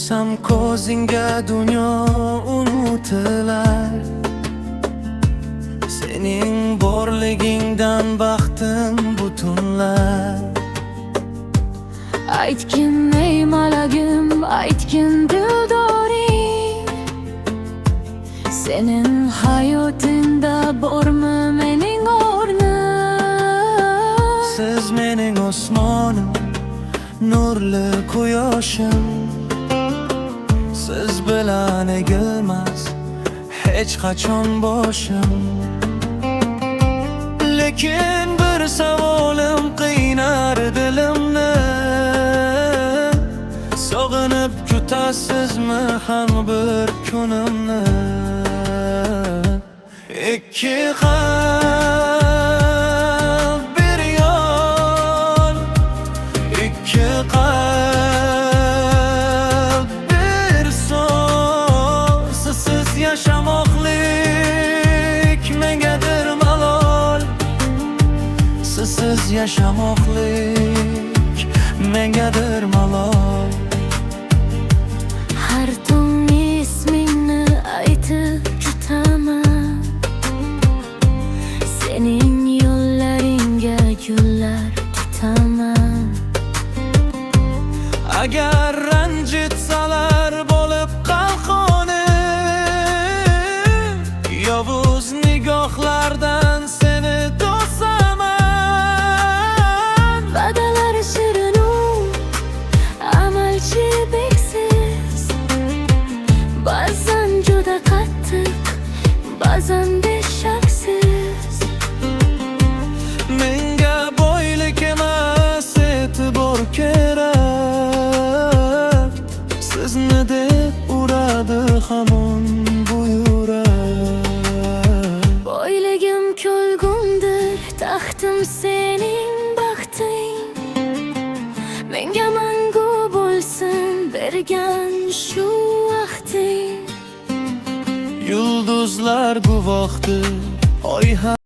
Ko'rsam ko'zingga dunyo unutilar. Sening borligingdan baxtim butunlar. Aytgin ey malagim, aytgin dildoring, senin hayotingda bormi mening o'rnim? Siz mening osmonim, nurli quyoshim. Siz bilan egilmas hech qachon boshim. Lekin bir savolim qiynar dilimni. Sog'inib kutasizmi ham bir kunimni? Ikki qalb bir yo'l, ikki qalb bir so'z. Sizsiz yashamoqlik mengadir malol. Sizsiz yashamoqlik mengadir malol. Har tong ismingni aytib kutaman, sening yo'llaringga gullar tutaman. Agar ranjitsalar bo'lib qalqonim, yovuz nigohlardan seni to'saman. Va'dalar shirin-u amalchi beksiz, ba'zan juda qattiq, ba'zan beshaksiz. Menga boylik emas, e'tibor kerak. Sizni deb uradi hamon bu yurak. Boyligim ko'lgumdir, taxtim sening baxting, menga mangu bo'lsin bergan shu vaqting. Yulduzlar guvohdir, oy ham